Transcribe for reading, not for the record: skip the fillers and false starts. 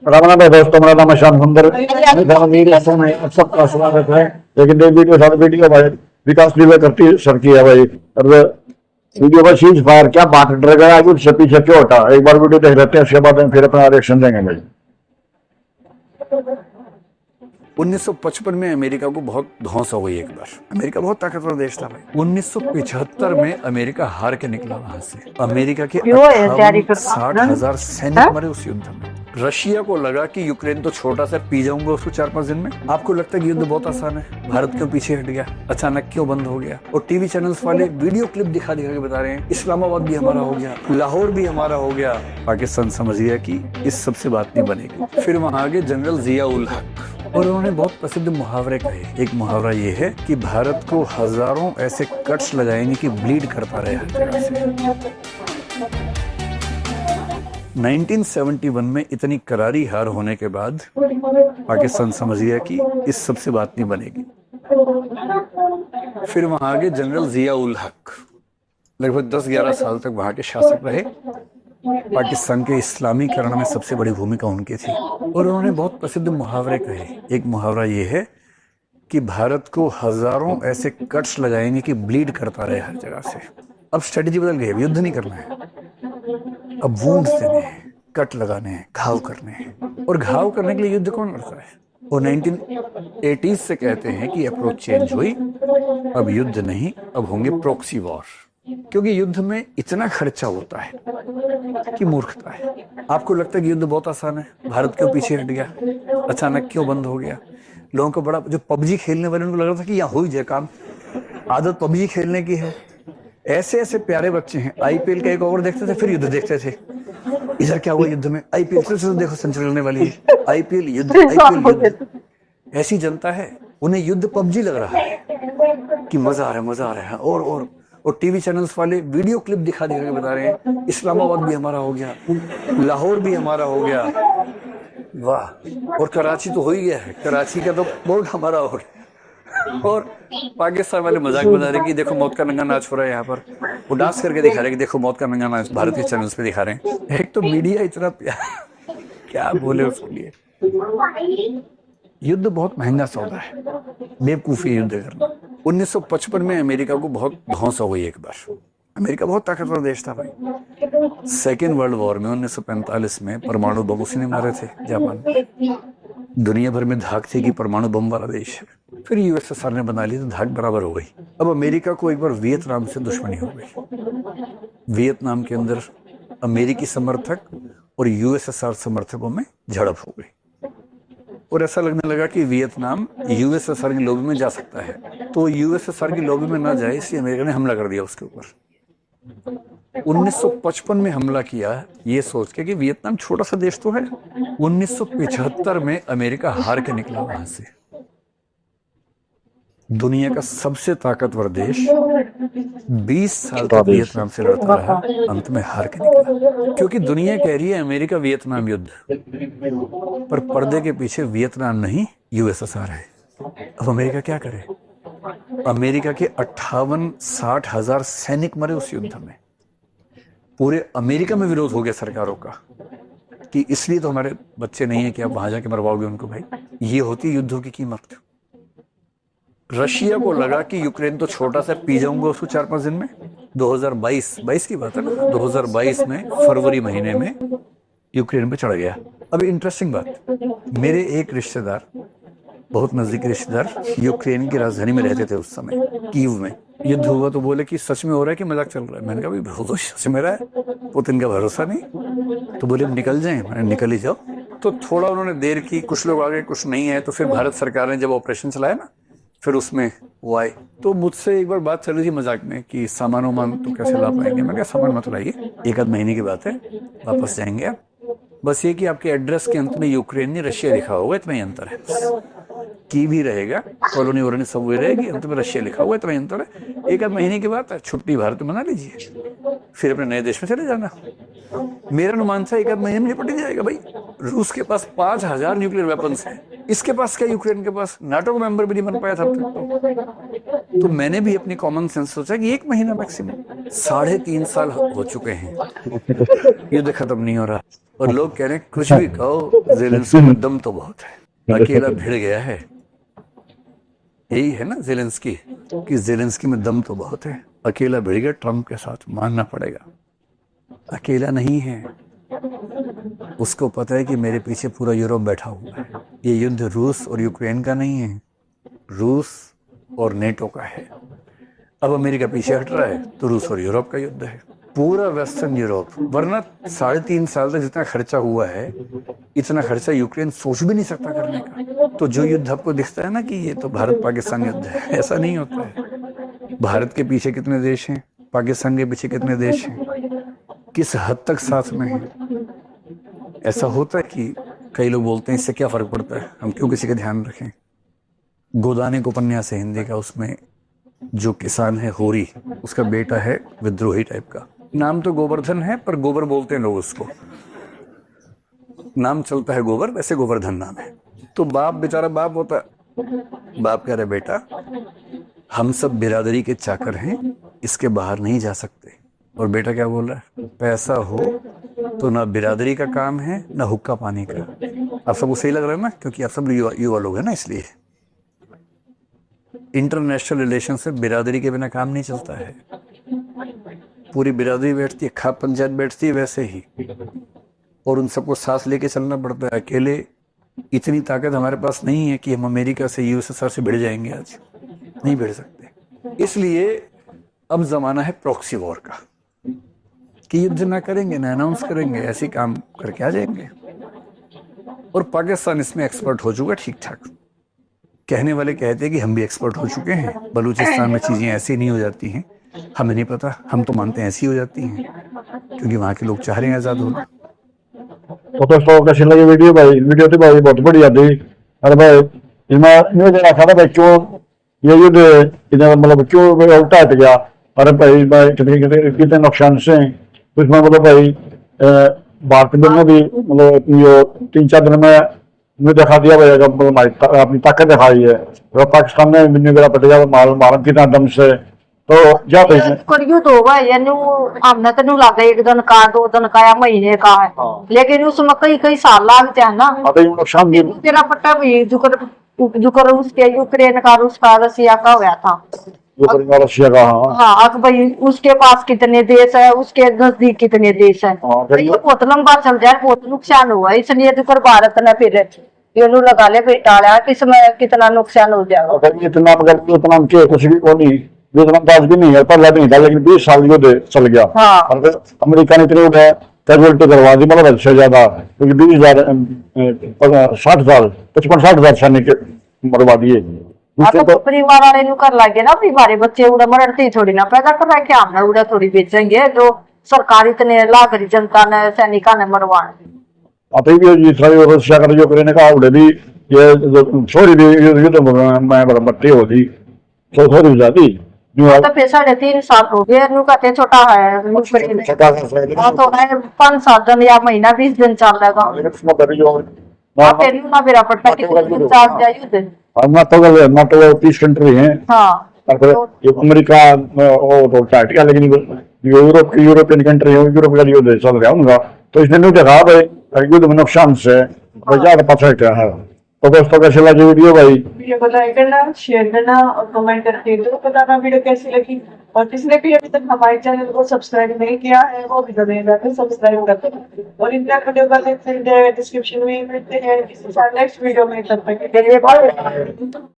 राम दोस्तों, मेरा नाम है श्याम सुंदर। आप सबका स्वागत है। लेकिन ये वीडियो सारी वीडियो भाई विकास डिबे करती सर की है भाई। और वीडियो का सीज फायर क्या बात डर गया आगे से पीछे क्यों हटा। एक बार वीडियो देख लेते हैं, उसके बाद हम फिर अपना रिएक्शन देंगे भाई। 1955 में अमेरिका को बहुत धौंस हो गई। एक बार अमेरिका बहुत ताकतवर देश था भाई। 1975 में अमेरिका हार के निकला वहां से। अमेरिका के 60,000 सैनिक मरे उस युद्ध में। रशिया को लगा कि यूक्रेन तो छोटा सा, पी जाऊंगा उसको 4-5 दिन में। आपको लगता है कि युद्ध बहुत आसान है, भारत क्यों पीछे हट गया, अचानक क्यों बंद हो गया। और टीवी चैनल्स वाले वीडियो क्लिप दिखा दिखा के बता रहे हैं इस्लामाबाद भी हमारा हो गया, लाहौर भी हमारा हो गया। पाकिस्तान समझ गया कि इस सबसे बात नहीं बनेगी। फिर वहां आगे जनरल जिया उल हक और उन्होंने बहुत प्रसिद्ध मुहावरे कहे। एक मुहावरा ये है कि भारत को हजारों ऐसे कट्स लगाएंगे कि ब्लीड करता रहे हर जगह से। 1971 में इतनी करारी हार होने के बाद पाकिस्तान समझ गया कि इस सबसे बात नहीं बनेगी। फिर वहां आगे जनरल जिया उल हक लगभग 10-11 साल तक वहां के शासक रहे। पाकिस्तान के इस्लामीकरण में सबसे बड़ी भूमिका उनकी थी और उन्होंने बहुत प्रसिद्ध मुहावरे कहे। एक मुहावरा ये है कि भारत को हजारों ऐसे कट्स लगाएंगे कि ब्लीड करता रहे हर जगह से। अब स्ट्रेटेजी बदल गई, युद्ध नहीं करना है, अब वूंड्स देने हैं, कट लगाने हैं, घाव करने हैं। और घाव करने के लिए युद्ध कौन लड़ता है। वो 1980s से कहते हैं कि अप्रोच चेंज हुई, अब युद्ध नहीं, अब होंगे प्रॉक्सी वॉर। क्योंकि युद्ध में इतना खर्चा होता है कि मूर्खता है। आपको लगता है कि युद्ध बहुत आसान है, भारत क्यों पीछे हट गया, अचानक क्यों बंद हो गया। लोगों को बड़ा, जो पबजी खेलने वाले उनको लग रहा था कि यहाँ हो ही जाए काम, आदत पबजी खेलने की है। ऐसे ऐसे प्यारे बच्चे हैं, आईपीएल का एक ओवर देखते थे फिर युद्ध देखते थे। इधर क्या हुआ युद्ध में, आईपीएल फिर देखो संचलने वाली है, आईपीएल युद्ध, आईपीएल युद्ध। ऐसी जनता है, उन्हें युद्ध पबजी लग रहा है कि मजा आ रहा है, मजा आ रहा है। और टीवी चैनल्स वाले वीडियो क्लिप दिखा दिखा के बता रहे हैं इस्लामाबाद भी हमारा हो गया, लाहौर भी हमारा हो गया। वाह। और कराची तो हो ही गया है, कराची का तो बोर्ड हमारा हो गया। और पाकिस्तान वाले मजाक बना रहे हैं कि देखो मौत का नंगा नाच हो रहा है यहाँ पर। वो डांस करके दिखा रहे हैं कि देखो मौत का नंगा नाच, भारत के चैनल्स पे दिखा रहे हैं। एक तो मीडिया इतना क्या बोले उसके लिए। युद्ध बहुत महंगा सौदा है, बेवकूफी युद्ध करना। 1955 में अमेरिका को बहुत धौंस हो गई। एक बार अमेरिका बहुत ताकतवर देश था भाई। सेकेंड वर्ल्ड वॉर में 1945 में परमाणु बम उसी ने मारे थे, जापान। दुनिया भर में धाक थी कि परमाणु बम वाला देश है। फिर यूएसएसआर ने बना ली तो धाक बराबर हो गई। अब अमेरिका को एक बार वियतनाम से दुश्मनी हो गई। वियतनाम के अंदर अमेरिकी समर्थक और यूएसएसआर समर्थकों में झड़प हो गई और ऐसा लगने लगा कि वियतनाम यूएसएसआर की लॉबी में जा सकता है। तो यूएसएसआर की लॉबी में ना जाए इसलिए अमेरिका ने हमला कर दिया उसके ऊपर। 1955 में हमला किया ये सोच के कि वियतनाम छोटा सा देश तो है। 1975 में अमेरिका हार के निकला वहां से। दुनिया का सबसे ताकतवर देश 20 साल तक वियतनाम से लड़ता रहा, अंत में हार के निकला। क्योंकि दुनिया कह रही है अमेरिका वियतनाम युद्ध, पर पर्दे के पीछे वियतनाम नहीं यूएसएसआर है। अब अमेरिका क्या करे। अमेरिका के 58-60 हजार सैनिक मरे उस युद्ध में। पूरे अमेरिका में विरोध हो गया सरकारों का कि इसलिए तो हमारे बच्चे नहीं है कि आप वहां जाके मरवाओगे उनको। भाई ये होती युद्धों की कीमत। रशिया को लगा कि यूक्रेन तो छोटा सा, पी जाऊंगा उसको 4-5 दिन में। 2022 की बात है ना, 2022 में फरवरी महीने में यूक्रेन पे चढ़ गया। अब इंटरेस्टिंग बात, मेरे एक रिश्तेदार, बहुत नजदीकी रिश्तेदार, यूक्रेन की राजधानी में रहते थे उस समय, कीव में। युद्ध हुआ तो बोले कि सच में हो रहा है कि मजाक चल रहा है। मैंने कहा भाई भरोसा सच में रहा है, पुतिन का भरोसा नहीं। तो बोले निकल जाएं, मैंने निकल ही जाओ। तो थोड़ा उन्होंने देर की, कुछ लोग आ गए कुछ नहीं है। तो फिर भारत सरकार ने जब ऑपरेशन चलाया ना, फिर उसमें वो आए। तो मुझसे एक बार बात चल रही थी मजाक में कि सामान वामान तो कैसे ला पाएंगे। मैं क्या सामान मत लाइए, 1-आध महीने की बात है, वापस जाएंगे आप। बस ये कि आपके एड्रेस के अंत में यूक्रेन नहीं रशिया लिखा होगा, इतना ही अंतर है। की भी रहेगा, कॉलोनी वोलोनी सब वही रहेगी, अंत में रशिया लिखा हुआ, इतना ही अंतर है। 1-आध महीने की बात है, छुट्टी भारत में मना लीजिए, फिर अपने नए देश में चले जाना। मेरा अनुमान था 1-आध महीने में निपट ही जाएगा। भाई रूस के पास 5000 न्यूक्लियर वेपन्स हैं, इसके पास क्या, यूक्रेन के पास नाटो का मेंबर भी नहीं बन पाया था अब तक। तो मैंने भी अपनी कॉमन सेंस सोचा कि 1 महीना मैक्सिमम, 3.5 साल हो चुके हैं, युद्ध खत्म नहीं हो रहा, और लोग कह रहे हैं कुछ भी कहो ज़ेलेंस्की में दम तो बहुत है, अकेला भिड़ गया है। यही है ना ज़ेलेंस्की, कि ज़ेलेंस्की में दम तो बहुत है, अकेला भिड़ गया, ट्रम्प के साथ मानना पड़ेगा। अकेला नहीं है, उसको पता है कि मेरे पीछे पूरा यूरोप बैठा हुआ है। ये युद्ध रूस और यूक्रेन का नहीं है, रूस और नेटो का है। अब अमेरिका पीछे हट रहा है तो रूस और यूरोप का युद्ध है, पूरा वेस्टर्न यूरोप। वरना 3.5 साल तक जितना खर्चा हुआ है, इतना खर्चा यूक्रेन सोच भी नहीं सकता करने का। तो जो युद्ध आपको दिखता है ना कि ये तो भारत पाकिस्तान युद्ध है, ऐसा नहीं होता है। भारत के पीछे कितने देश हैं, पाकिस्तान के पीछे कितने देश हैं, किस हद तक साथ में है। ऐसा होता है कि कई लोग बोलते हैं इससे क्या फर्क पड़ता है, हम क्यों किसी का ध्यान रखें। गोदाने को उपन्यास है हिंदी का, उसमें जो किसान है होरी, उसका बेटा है विद्रोही टाइप का, नाम तो गोवर्धन है पर गोबर बोलते हैं लोग उसको, नाम चलता है गोबर, वैसे गोवर्धन नाम है। तो बाप बेचारा बाप होता है, बाप कह रहे बेटा हम सब बिरादरी के चाकर हैं, इसके बाहर नहीं जा सकते। और बेटा क्या बोल रहा है, पैसा हो तो ना बिरादरी का काम है ना हुक्का पानी का। आप सबको सही लग रहा है ना, क्योंकि आप सब युवा लोग हैं ना, इसलिए। इंटरनेशनल रिलेशन से बिरादरी के बिना काम नहीं चलता है। पूरी बिरादरी बैठती है, खाप पंचायत बैठती है वैसे ही, और उन सबको सांस लेके चलना पड़ता है। अकेले इतनी ताकत हमारे पास नहीं है कि हम अमेरिका से यूएसएसआर से भिड़ जाएंगे, आज नहीं भिड़ सकते। इसलिए अब जमाना है प्रॉक्सी वॉर का, कि युद्ध ना करेंगे ना अनाउंस करेंगे, ऐसे काम करके आ जाएंगे। और पाकिस्तान इसमें एक्सपर्ट हो चुका ठीक ठाक। कहने वाले कहते हैं कि हम भी एक्सपर्ट हो चुके हैं, बलूचिस्तान में चीजें ऐसी नहीं हो जाती हैं, हमें नहीं पता, हम तो मानते हैं ऐसी हो जाती हैं, क्योंकि वहाँ के लोग चाह रहे हैं आजाद होना। तो दोस्तों कैसी लगी वीडियो भाई, वीडियो तो भाई बहुत बढ़िया थी। अरे भाई इसमें जरा था ना भाई, क्यों ये युद्ध इधर मतलब क्यों उल्टा हट गया। अरे भाई कितने नुकसान से उसमें मतलब भाई भारत में भी मतलब जो 3-4 दिन में दिखा दिया भाई, मतलब अपनी ताकत दिखाई है। तो पाकिस्तान ने बिन्नी वगैरह पट गया मारम कितना दम से, तो जा तो करियो तो भाई हमने तो नहीं लगा 1 दिन का 2 दिन का या महीने का है, लेकिन उसमें कई साल लगते हैं ना। नुकसान भी तेरा पट्टा भी जुकर उसके यूक्रेन का, रूस का, रसिया का हुआ था, रशिया का। हाँ अब भाई उसके पास कितने देश है, उसके नजदीक कितने देश है, तो ये बहुत लंबा चल जाए, बहुत नुकसान हुआ। इसलिए जुकर भारत ने फिर ये लगा ले बेटा, किसमें कितना नुकसान हो जाएगा। इतना मगर इतना कुछ भी को नहीं, वियतनाम भी नहीं है, पहला नहीं था, लेकिन 20 साल युद्ध चल गया। हाँ। और अमेरिका ने इतने कैजुअलिटी करवा दी, मतलब अच्छे ज्यादा, क्योंकि 20,000 60,000 55-60,000 सैनिक मरवा दिए। तो परिवार वाले नु कर लगे ना, हमारे बच्चे उड़ा मरते थोड़ी ना पैदा कर रहे, क्या हमने उड़ा थोड़ी बेचेंगे, जो सरकार इतने लाख जनता ने सैनिका ने मरवाने। अभी भी रशिया का यूक्रेन का उड़े भी ये थोड़ी भी युद्ध में बरबट्टी होती, तो थोड़ी ज्यादा तो फिर 3.5 साल हो गए, नु कहते छोटा है, तो 5 साल दिन या महीना 20 दिन चलेगा। फिर ना मेरा पट्टा कितने चार्ज जाए NATO 30 कंट्री है। हाँ, अमेरिका तो टाइट गया, लेकिन यूरोपियन कंट्री है, यूरोप का युद्ध चल रहा उनका, तो इसने नहीं देखा भाई युद्ध में नुकसान से ज्यादा परफेक्ट है। तो दोस्तों कैसे लगी वीडियो भाई, वीडियो को लाइक करना, शेयर करना और कमेंट करके जरूर बताना वीडियो कैसी लगी। और किसने भी अभी तक हमारे चैनल को सब्सक्राइब नहीं किया है वो भी जाकर सब्सक्राइब कर देना। और इंडिया वीडियो का लिंक डिस्क्रिप्शन में मिलते हैं। नेक्स्ट वीडियो में तब तक के लिए बाय।